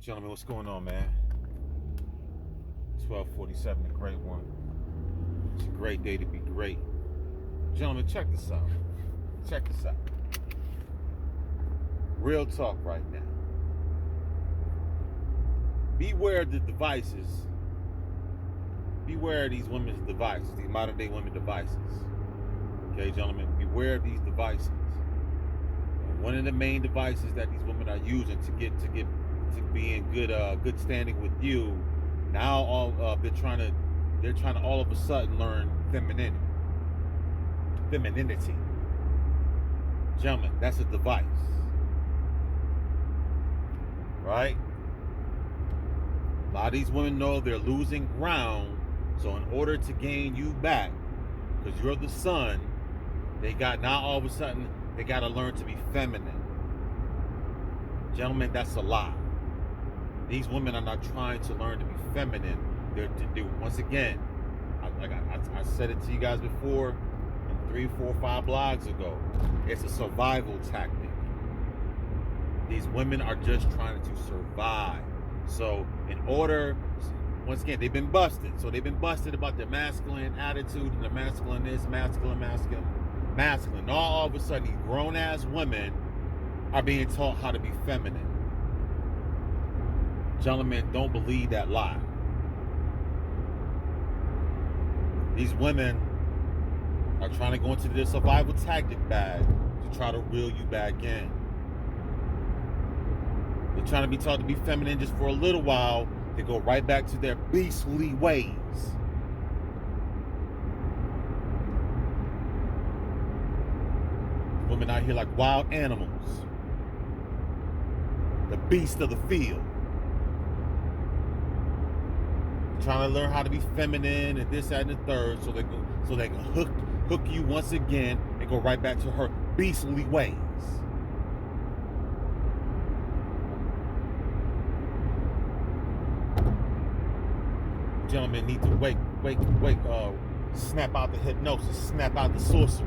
Gentlemen, what's going on, man? 1247, a great one. It's a great day to be great. Gentlemen, check this out. Check this out. Real talk right now. Beware of the devices. Beware of these women's devices, these modern day women devices. Okay, gentlemen, beware of these devices. And one of the main devices that these women are using to be in good standing with you. Now they're trying to all of a sudden learn femininity. Gentlemen, that's a device. Right? A lot of these women know they're losing ground, so in order to gain you back, because you're the son, now all of a sudden they got to learn to be feminine. Gentlemen, that's a lie. These women are not trying to learn to be feminine. They're once again, I said it to you guys before, 3, 4, 5 blogs ago. It's a survival tactic. These women are just trying to survive. So once again, they've been busted. So they've been busted about their masculine attitude and their masculine this, masculine. Now all of a sudden, these grown-ass women are being taught how to be feminine. Gentlemen, don't believe that lie. These women are trying to go into their survival tactic bag to try to reel you back in. They're trying to be taught to be feminine just for a little while. They go right back to their beastly ways. Women out here like wild animals. The beast of the field. Trying to learn how to be feminine and this, that, and the third, so they can hook you once again and go right back to her beastly ways. Gentlemen need to wake, snap out the hypnosis, snap out the sorcery.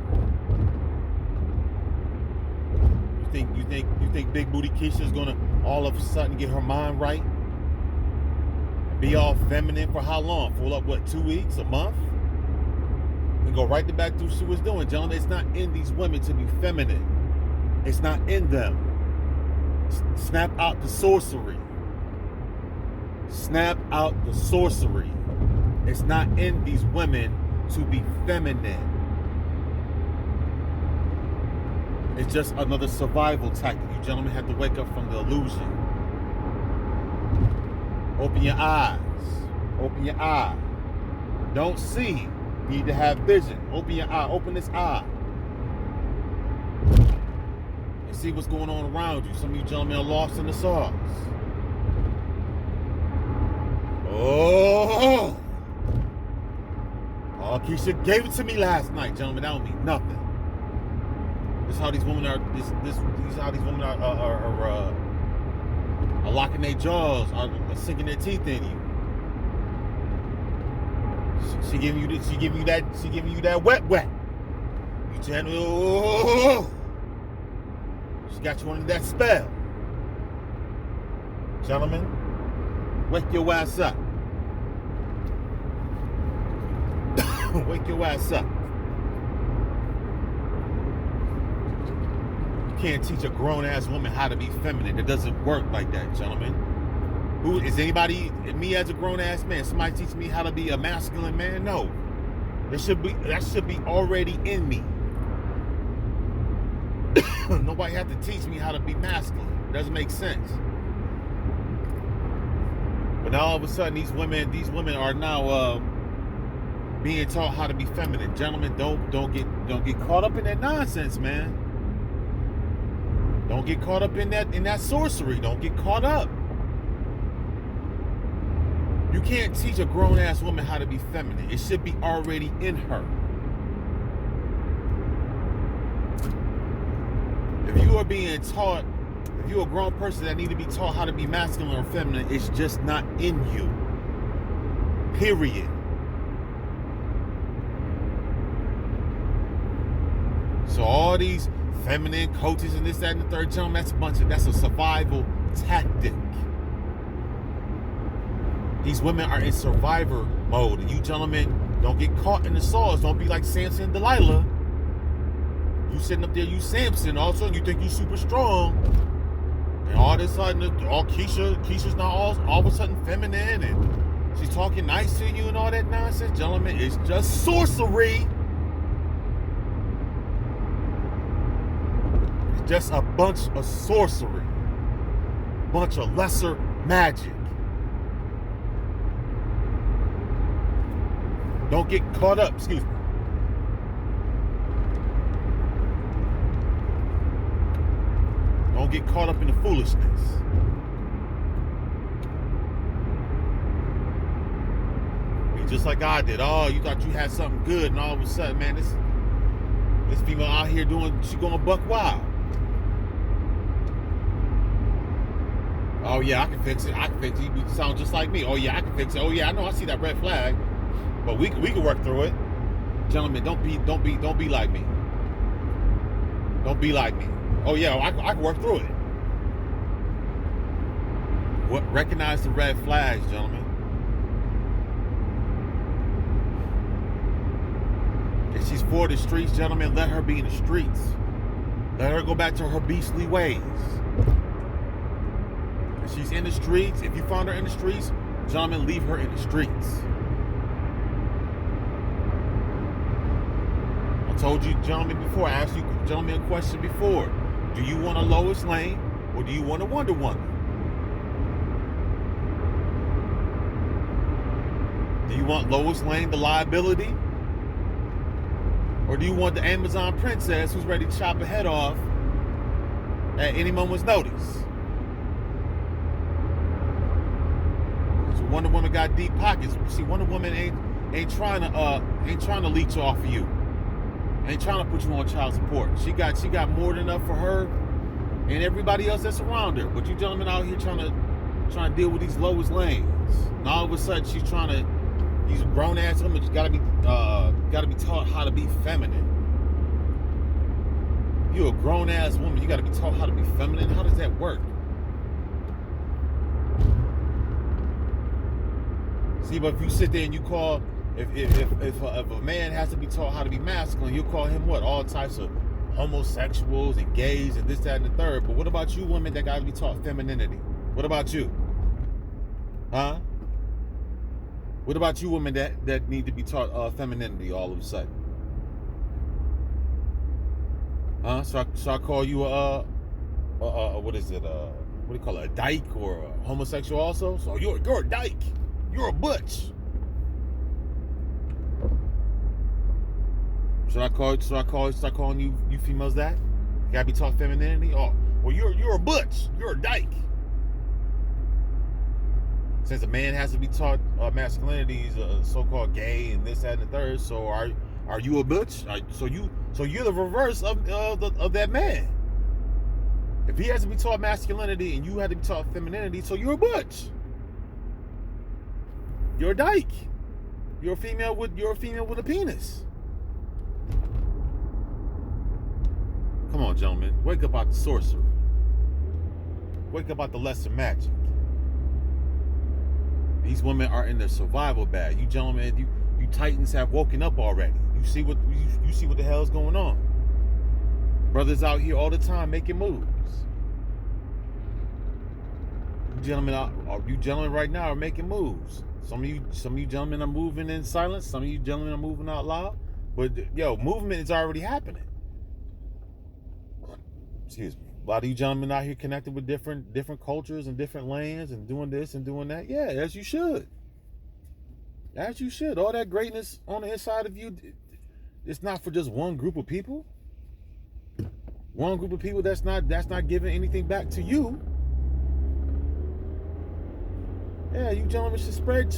You think Big Booty Keisha is gonna all of a sudden get her mind right? Be all feminine for how long? For what, 2 weeks, a month? And go right back to what she was doing. Gentlemen, it's not in these women to be feminine. It's not in them. Snap out the sorcery. Snap out the sorcery. It's not in these women to be feminine. It's just another survival tactic. You gentlemen have to wake up from the illusion. Open your eyes. Open your eye. Don't see. You need to have vision. Open your eye. Open this eye. And see what's going on around you. Some of you gentlemen are lost in the sauce. Oh, Keisha gave it to me last night, gentlemen. That don't mean nothing. This is how these women are. This is how these women are locking their jaws, are sinking their teeth in you. She giving you that wet. You gentlemen, oh, she got you under that spell. Gentlemen, wake your ass up. Wake your ass up. You can't teach a grown-ass woman how to be feminine. It doesn't work like that, gentlemen. Who is anybody, me as a grown-ass man, somebody teach me how to be a masculine man? No. That should be already in me. Nobody had to teach me how to be masculine. It doesn't make sense. But now all of a sudden these women are now being taught how to be feminine. Gentlemen, don't get caught up in that nonsense, man. Don't get caught up in that sorcery. Don't get caught up. You can't teach a grown-ass woman how to be feminine. It should be already in her. If you are being taught, if you're a grown person that need to be taught how to be masculine or feminine, it's just not in you. Period. So all these feminine coaches and this, that, and the third, gentlemen, that's a survival tactic. These women are in survivor mode, and you gentlemen don't get caught in the sauce. Don't be like Samson and Delilah. You sitting up there, you Samson, all of a sudden you think you super strong, and all of a sudden, all Keisha's not all of a sudden feminine, and she's talking nice to you and all that nonsense. Gentlemen, it's just sorcery. It's just a bunch of sorcery, bunch of lesser magic. Don't get caught up, excuse me. Don't get caught up in the foolishness. Be just like I did. Oh, you thought you had something good, and all of a sudden, man, this female out here she going buck wild. Oh yeah, I can fix it. You sound just like me. Oh yeah, I can fix it. Oh yeah, I know. I see that red flag. But we can work through it. Gentlemen, don't be like me. Don't be like me. Oh yeah, I can work through it. Recognize the red flags, gentlemen. If she's for the streets, gentlemen, let her be in the streets. Let her go back to her beastly ways. If she's in the streets, if you find her in the streets, gentlemen, leave her in the streets. I told you, gentlemen, before. I asked you, gentlemen, a question before. Do you want a Lois Lane or do you want a Wonder Woman? Do you want Lois Lane, the liability? Or do you want the Amazon princess who's ready to chop her head off at any moment's notice? So Wonder Woman got deep pockets. See, Wonder Woman ain't trying to leech off of you. Ain't trying to put you on child support. She got more than enough for her and everybody else that's around her. But you gentlemen out here trying to deal with these Lois Lanes. And all of a sudden these grown ass women just gotta be taught how to be feminine. You're a grown ass woman, you gotta be taught how to be feminine. How does that work? See, but if you sit there and you call if a man has to be taught how to be masculine, you'll call him what? All types of homosexuals and gays and this, that, and the third. But what about you women that got to be taught femininity? What about you? Huh? What about you women that need to be taught femininity all of a sudden? Huh? So I call you what is it? What do you call it? A dyke or a homosexual also? So you're a dyke. You're a butch. Should I start calling you females that? You gotta be taught femininity? Oh, well, you're a butch. You're a dyke. Since a man has to be taught masculinity, he's a so-called gay and this, that, and the third. So are you a butch? So you're the reverse of that man. If he has to be taught masculinity and you had to be taught femininity, so you're a butch. You're a dyke. You're a female with a penis. Come on, gentlemen. Wake up out the sorcery. Wake up out the lesser magic. These women are in their survival bag. You gentlemen, you titans have woken up already. You see what the hell is going on. Brothers out here all the time making moves. You gentlemen right now are making moves. Some of you gentlemen are moving in silence. Some of you gentlemen are moving out loud. But movement is already happening. Excuse me. A lot of you gentlemen out here connected with different cultures and different lands and doing this and doing that. Yeah, as you should. As you should. All that greatness on the inside of you, it's not for just one group of people. One group of people that's not giving anything back to you. Yeah, you gentlemen should spread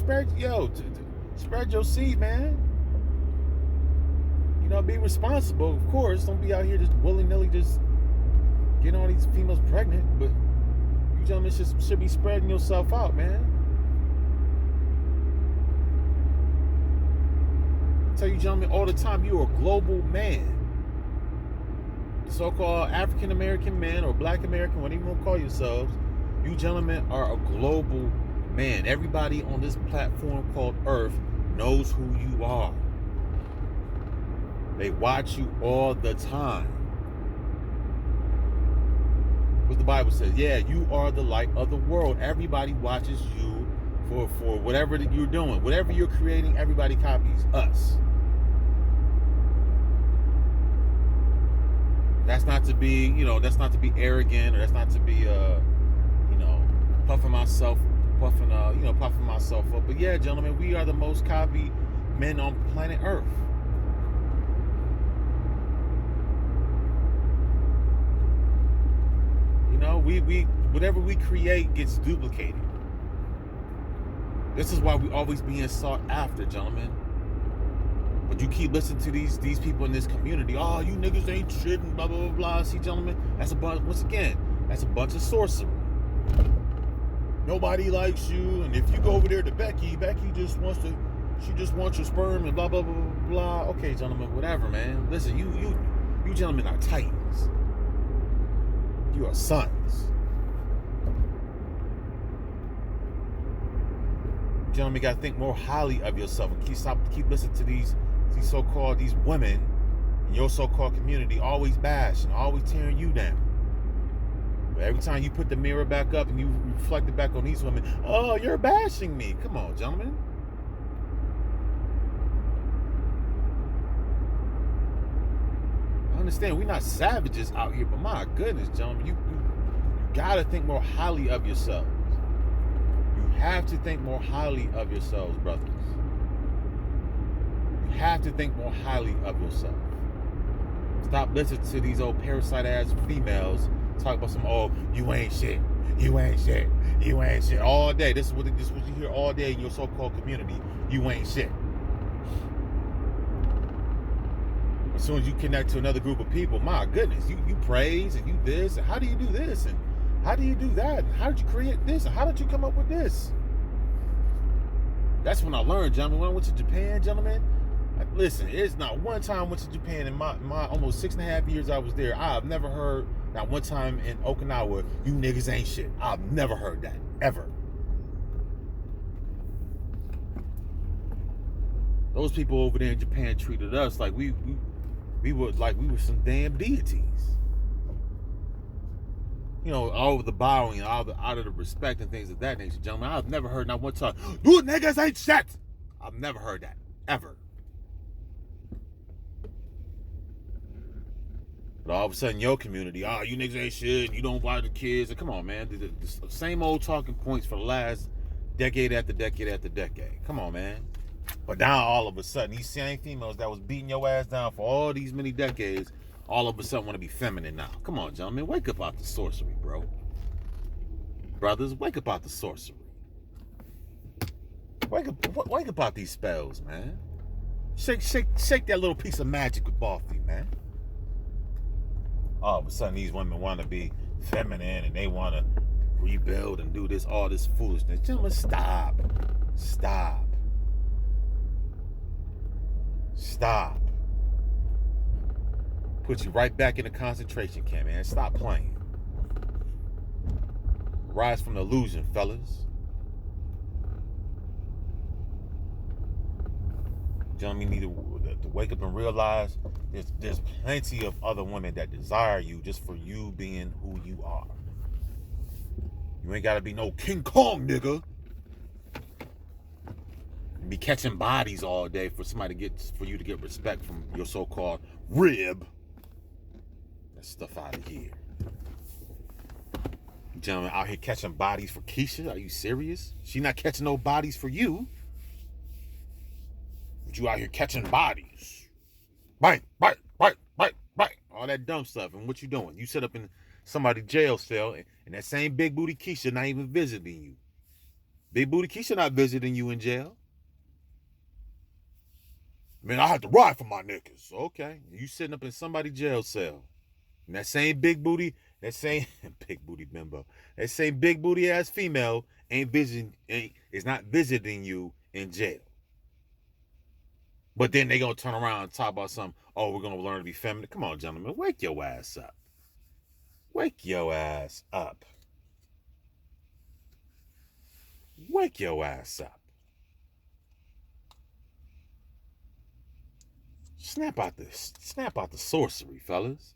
your seed, man. Be responsible, of course. Don't be out here just willy-nilly just getting all these females pregnant, but you gentlemen should be spreading yourself out, man. I tell you gentlemen all the time, you're a global man. So-called African American man or Black American, whatever you want to call yourselves, you gentlemen are a global Man, everybody on this platform called Earth knows who you are. They watch you all the time. What the Bible says, yeah, you are the light of the world. Everybody watches you for whatever that you're doing. Whatever you're creating, everybody copies us. That's not to be, that's not to be arrogant, or that's not to be puffing myself up. But yeah, gentlemen, we are the most copied men on planet Earth. We whatever we create gets duplicated. This is why we always being sought after, gentlemen. But you keep listening to these people in this community. Oh, you niggas ain't shit and blah blah blah blah. See, gentlemen, that's a bunch. Once again, that's a bunch of sorcery. Nobody likes you, and if you go over there to Becky just wants your sperm and blah blah blah blah blah. Okay, gentlemen, whatever, man. Listen, you gentlemen are titans. You are sons. Gentlemen, you gotta think more highly of yourself and keep listening to these so-called these women in your so-called community always bashing, always tearing you down. But every time you put the mirror back up and you reflect it back on these women, oh, you're bashing me. Come on, gentlemen. I understand we're not savages out here, but my goodness, gentlemen, you gotta think more highly of yourselves. You have to think more highly of yourselves, brothers. You have to think more highly of yourself. Stop listening to these old parasite ass females talk about some, oh, you ain't shit, you ain't shit, you ain't shit all day. This is what you hear all day in your so-called community. You ain't shit. As soon as you connect to another group of people, my goodness, you praise and you this, and how do you do this, and how do you do that, and how did you create this, and how did you come up with this? That's when I learned, gentlemen. When I went to Japan, gentlemen, listen, it's not one time I went to Japan in my almost 6.5 years I was there. I have never heard that one time in Okinawa, you niggas ain't shit. I've never heard that, ever. Those people over there in Japan treated us like we were some damn deities. All of the bowing, out of the respect and things of that nature, gentlemen. I've never heard not one time, you niggas ain't shit. I've never heard that, ever. But all of a sudden, your community, you niggas ain't shit, and you don't buy the kids. And come on, man. The same old talking points for the last decade after decade after decade. Come on, man. But now, all of a sudden, these same females that was beating your ass down for all these many decades, all of a sudden want to be feminine now. Come on, gentlemen. Wake up out the sorcery, bro. Brothers, wake up out the sorcery. Wake up out these spells, man. Shake that little piece of magic with Balfi, man. All of a sudden, these women want to be feminine and they want to rebuild and do all this foolishness. Gentlemen, stop. Put you right back in the concentration camp, man. Stop playing. Rise from the illusion, fellas. Gentlemen, need to wake up and realize there's plenty of other women that desire you just for you being who you are. You ain't gotta be no King Kong, nigga. And be catching bodies all day for you to get respect from your so-called rib. That stuff out of here. Gentlemen out here catching bodies for Keisha. Are you serious? She not catching no bodies for you. But you out here catching bodies. Bite. All that dumb stuff. And what you doing? You sit up in somebody's jail cell and that same big booty Keisha not even visiting you. Big booty Keisha not visiting you in jail. Man, I have to ride for my niggas. Okay. You sitting up in somebody's jail cell. And that same big booty bimbo, that same big booty ass female is not visiting you in jail. But then they gonna turn around and talk about something. Oh, we're gonna learn to be feminine. Come on, gentlemen, wake your ass up. Wake your ass up. Wake your ass up. Snap out the sorcery, fellas.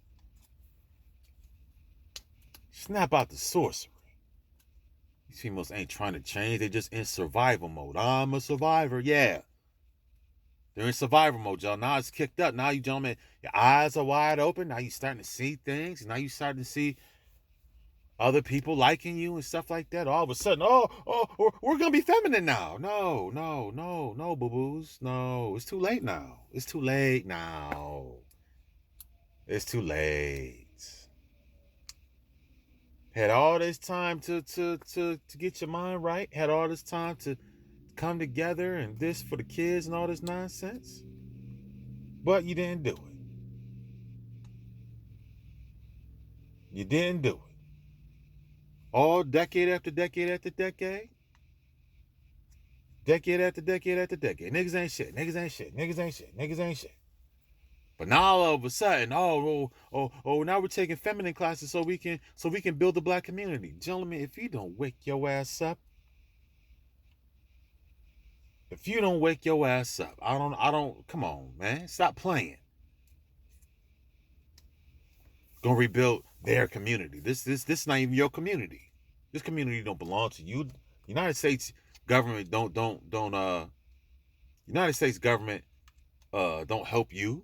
Snap out the sorcery. These females ain't trying to change. They just in survival mode. I'm a survivor. Yeah. They're in survival mode, y'all. Now it's kicked up. Now you gentlemen, your eyes are wide open. Now you starting to see things. Now you starting to see other people liking you and stuff like that. All of a sudden, we're gonna be feminine now. No, boo-boos. No, it's too late now. It's too late now. It's too late. Had all this time to get your mind right. Had all this time to come together and this for the kids and all this nonsense. But you didn't do it. You didn't do it. All decade after decade after decade. Decade after decade after decade. Niggas ain't shit. Niggas ain't shit. Niggas ain't shit. Niggas ain't shit. But now all of a sudden, now we're taking feminine classes so we can build the black community. Gentlemen, if you don't wake your ass up, I don't come on, man. Stop playing. Gonna rebuild their community. This not even your community. This community don't belong to you. United States government United States government don't help you.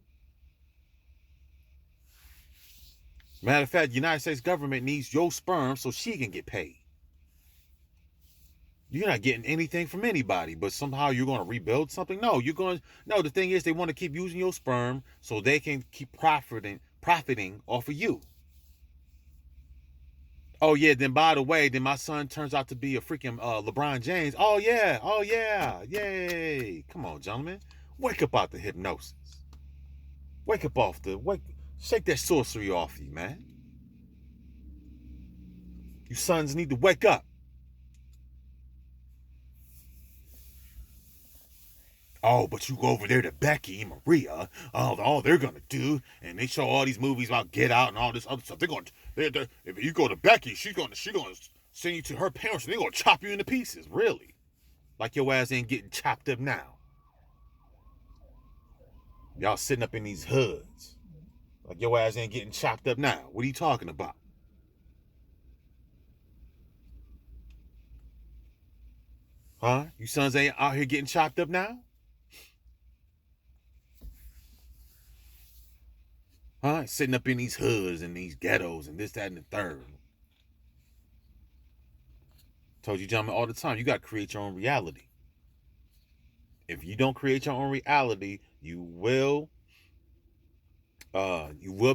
Matter of fact, the United States government needs your sperm so she can get paid. You're not getting anything from anybody, but somehow you're going to rebuild something. No, the thing is they want to keep using your sperm so they can keep profiting off of you. Oh yeah, then by the way, then my son turns out to be a freaking LeBron James. Oh yeah, yay. Come on, gentlemen. Wake up out the hypnosis. Shake that sorcery off you, man. You sons need to wake up. Oh, but you go over there to Becky and Maria. All they're gonna do, and they show all these movies about Get Out and all this other stuff. If you go to Becky, she's gonna send you to her parents, and they're gonna chop you into pieces. Really, like your ass ain't getting chopped up now. Y'all sitting up in these hoods, like your ass ain't getting chopped up now. What are you talking about? Huh? You sons ain't out here getting chopped up now? Huh? Sitting up in these hoods and these ghettos and this, that, and the third. Told you gentlemen all the time, you got to create your own reality. If you don't create your own reality, you will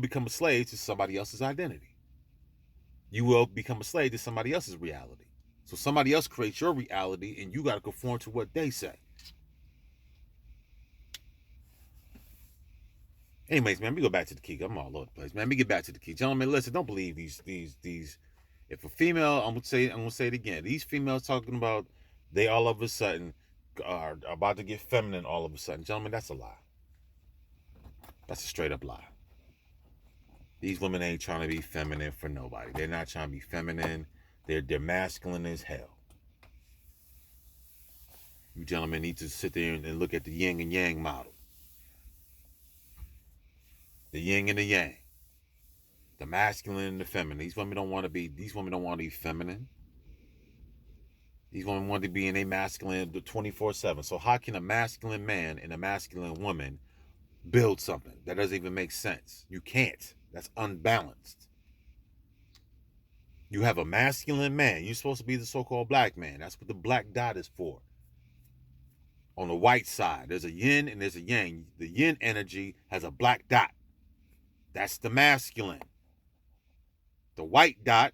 become a slave to somebody else's identity. You will become a slave to somebody else's reality. So somebody else creates your reality and you got to conform to what they say. Anyways, man, let me go back to the key. I'm all over the place, man. Let me get back to the key. Gentlemen, listen, don't believe these. If a female, I'm gonna say it again. These females talking about they all of a sudden are about to get feminine all of a sudden. Gentlemen, that's a lie. That's a straight up lie. These women ain't trying to be feminine for nobody. They're not trying to be feminine. They're masculine as hell. You gentlemen need to sit there and look at the yin and yang model. The yin and the yang. The masculine and the feminine. These women don't want to be feminine. These women want to be in a masculine 24/7. So how can a masculine man and a masculine woman build something? That doesn't even make sense. You can't. That's unbalanced. You have a masculine man. You're supposed to be the so-called black man. That's what the black dot is for. On the white side, there's a yin and there's a yang. The yin energy has a black dot. That's the masculine. The white dot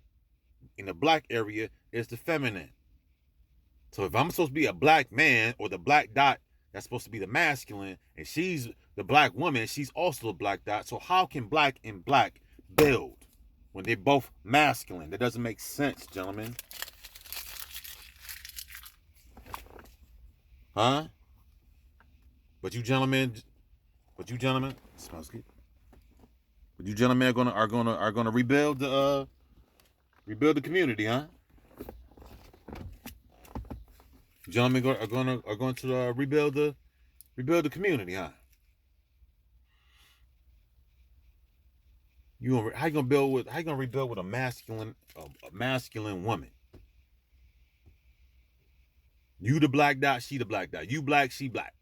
in the black area is the feminine. So if I'm supposed to be a black man, or the black dot that's supposed to be the masculine, and she's the black woman, she's also a black dot. So how can black and black build when they're both masculine? That doesn't make sense, gentlemen. Huh? But you gentlemen, smells good. But you gentlemen are gonna rebuild the community, huh? Gentlemen are going to rebuild the community, huh? How you gonna rebuild with a masculine woman? You the black dot, she the black dot. You black, she black.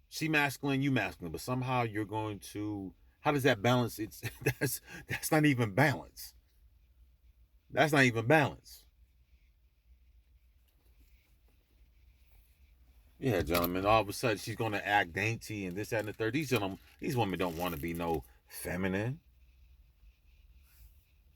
She masculine, you masculine. But somehow you're going to. How does that balance? It's that's not even balance. That's not even balance. Yeah, gentlemen. All of a sudden she's gonna act dainty and this, that, and the third. These women don't want to be no feminine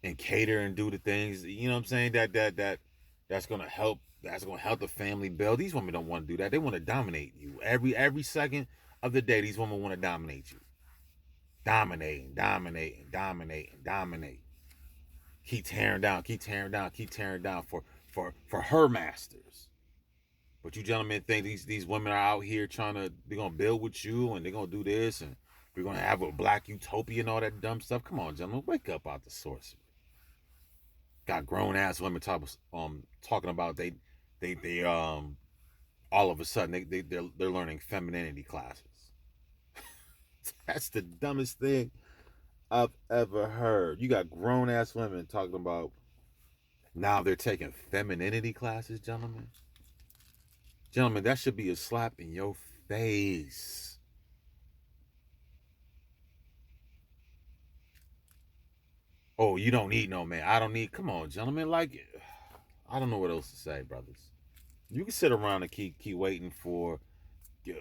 and cater and do the things. You know what I'm saying? That's gonna help. That's gonna help the family build. These women don't want to do that. They want to dominate you every second of the day. These women want to dominate you. Dominate. Keep tearing down, keep tearing down for her masters. But you gentlemen think these women are out here they're gonna build with you and they're gonna do this and we're gonna have a black utopia and all that dumb stuff. Come on, gentlemen, wake up out the sorcery. Got grown ass women talking about they all of a sudden they're learning femininity classes. That's the dumbest thing I've ever heard. You got grown ass women talking about now they're taking femininity classes, gentlemen. Gentlemen, that should be a slap in your face. Oh, you don't need no man. I don't need. Come on, gentlemen. Like, I don't know what else to say, brothers. You can sit around and keep waiting for,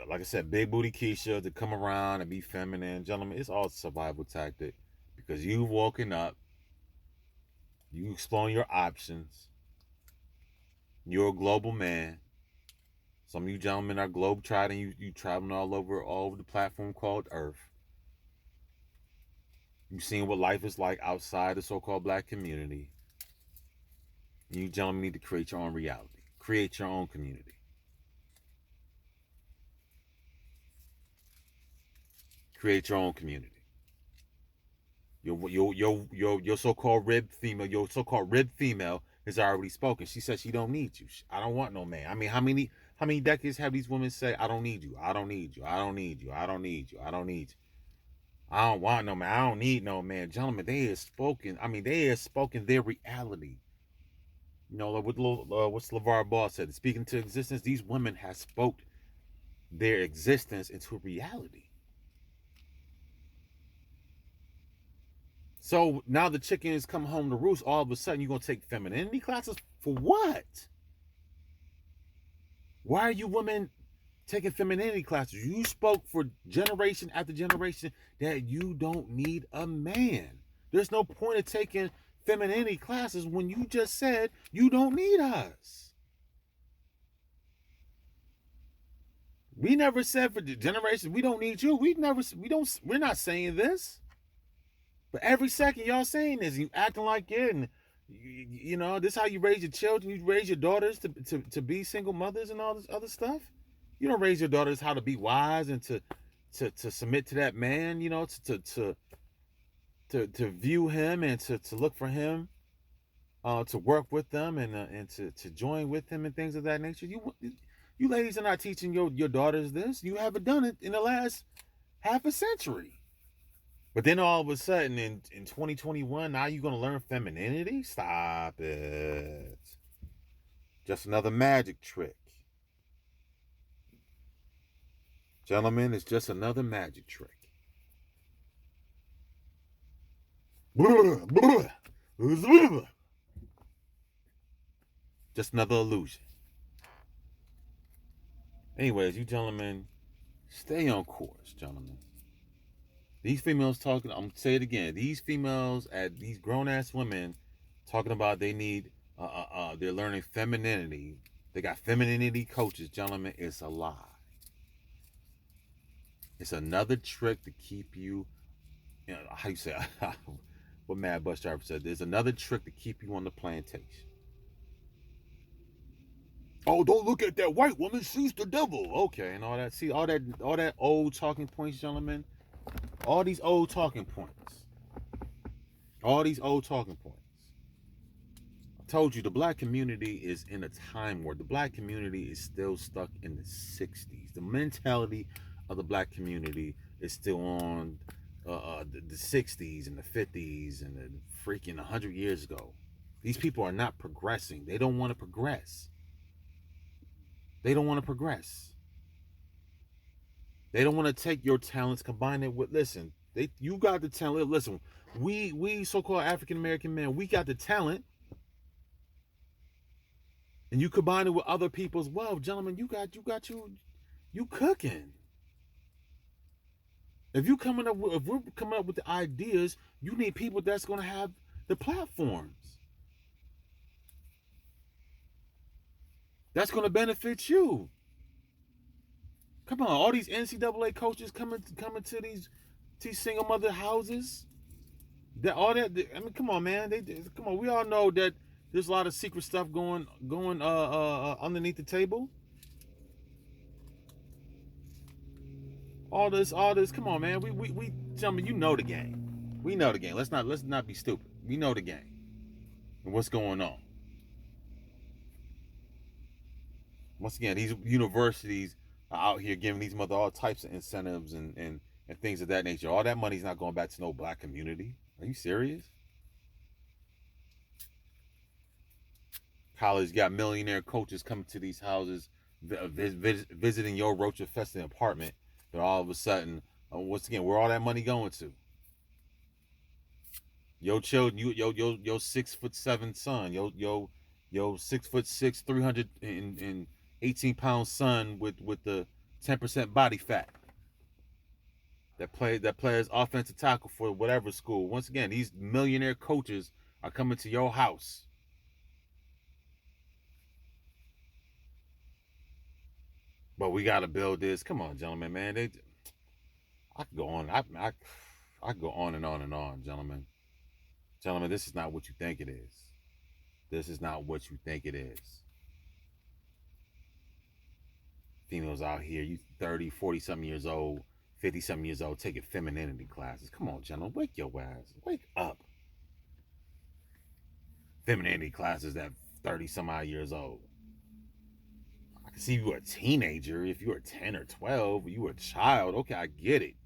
like I said, big booty Keisha to come around and be feminine, gentlemen. It's all survival tactic because you've woken up, you exploring your options. You're a global man. Some of you gentlemen are globe trotting. You traveling all over the platform called Earth. You've seen what life is like outside the so-called black community. You gentlemen need to create your own reality. Create your own community. Create your own community. Your so-called rib female has already spoken. She said she don't need you. I don't want no man. I mean, how many decades have these women say I don't need you? I don't need you. I don't need you. I don't need you. I don't need you. I don't want no man. I don't need no man. Gentlemen, they have spoken. I mean, they have spoken their reality. You know, what what's LeVar Ball said? Speaking to existence, these women have spoke their existence into reality. So now the chickens come home to roost. All of a sudden, you're gonna take femininity classes for what? Why are you women taking femininity classes? You spoke for generation after generation that you don't need a man. There's no point of taking femininity classes when you just said you don't need us. We never said for the generation we don't need you. We're not saying this. But every second y'all saying this, you acting like it, and you know this is how you raise your children. You raise your daughters to be single mothers and all this other stuff. You don't raise your daughters how to be wise and to submit to that man. You know to view him and to look for him, to work with them and to join with him and things of that nature. You ladies are not teaching your daughters this. You haven't done it in the last half a century. But then all of a sudden in 2021, now you're gonna learn femininity? Stop it. Just another magic trick. Gentlemen, it's just another magic trick. Just another illusion. Anyways, you gentlemen, stay on course, gentlemen. These females talking, I'm gonna say it again. These females at these grown ass women talking about they're learning femininity. They got femininity coaches, gentlemen. It's a lie. It's another trick to keep you, how you say, what Mad Bus Driver said. There's another trick to keep you on the plantation. Oh, don't look at that white woman. She's the devil. Okay, and all that. See, all that old talking points, gentlemen. All these old talking points. All these old talking points. Told you the black community is in a time where the black community is still stuck in the 60s. The mentality of the black community is still on the 60s and the 50s and the freaking 100 years ago. These people are not progressing. They don't want to progress. They don't want to progress. They don't want to take your talents, combine it with, listen, you got the talent. Listen, we so-called African American men, we got the talent, and you combine it with other people's wealth, gentlemen. You cooking. If we're coming up with the ideas, you need people that's gonna have the platforms. That's gonna benefit you. Come on, all these NCAA coaches coming to these single mother houses. That all that I mean, come on, man. Come on. We all know that there's a lot of secret stuff going underneath the table. All this. Come on, man. We gentlemen, you know the game. We know the game. Let's not be stupid. We know the game and what's going on. Once again, these universities are out here giving these mother all types of incentives and things of that nature. All that money's not going back to no black community. Are you serious? College got millionaire coaches coming to these houses, visiting your roach infested apartment, but all of a sudden, once again, where all that money going to? Your children, your 6'7" son, your 6'6", 318 pound son with the 10% body fat that plays offensive tackle for whatever school. Once again, these millionaire coaches are coming to your house. But we got to build this. Come on, gentlemen, man. I could go on. I could go on and on and on, gentlemen. Gentlemen, this is not what you think it is. This is not what you think it is. Females out here, you 30, 40 something years old, 50 something years old, taking femininity classes. Come on, gentlemen, wake your ass. Wake up. Femininity classes that 30 some odd years old. I can see you were a teenager. If you were 10 or 12, you were a child. Okay, I get it.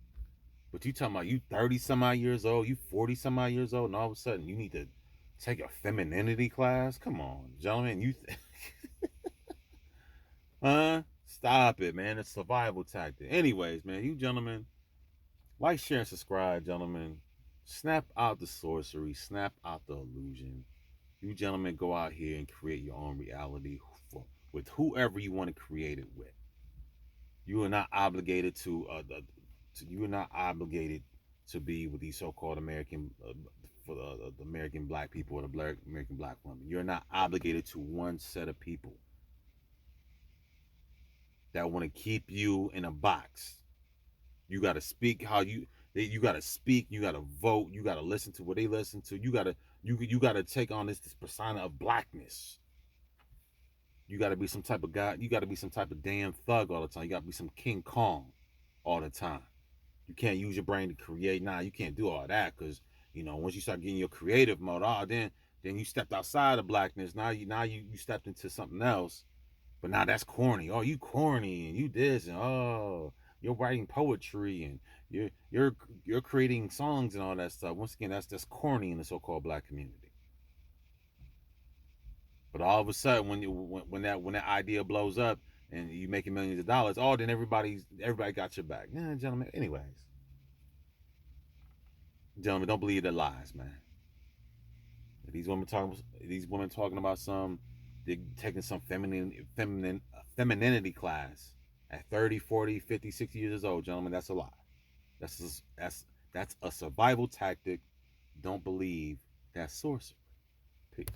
But you talking about you 30 some odd years old, you 40 some odd years old, and all of a sudden you need to take a femininity class? Come on, gentlemen. Stop it, man. It's a survival tactic. Anyways, man, you gentlemen, like, share, and subscribe, gentlemen. Snap out the sorcery, snap out the illusion. You gentlemen go out here and create your own reality with whoever you want to create it with. You are not obligated you are not obligated to be with these so-called American for the American black people or the black American black women. You're not obligated to one set of people that want to keep you in a box. You got to speak how you got to speak. You got to vote. You got to listen to what they listen to. You got to take on this persona of blackness. You got to be some type of guy. You got to be some type of damn thug all the time. You got to be some King Kong all the time. You can't use your brain to create. Nah, you can't do all that because once you start getting your creative mode, then you stepped outside of blackness. Now you stepped into something else. But now that's corny. Oh, you corny and you this and you're writing poetry and you're creating songs and all that stuff. Once again, that's corny in the so-called black community. But all of a sudden, when that idea blows up and you making millions of dollars, then everybody got your back. Yeah, gentlemen. Anyways, gentlemen, don't believe their lies, man. If these women talking about they're taking some femininity class at 30, 40, 50, 60 years old, gentlemen. That's a lie. That's a survival tactic. Don't believe that sorcery. Peace.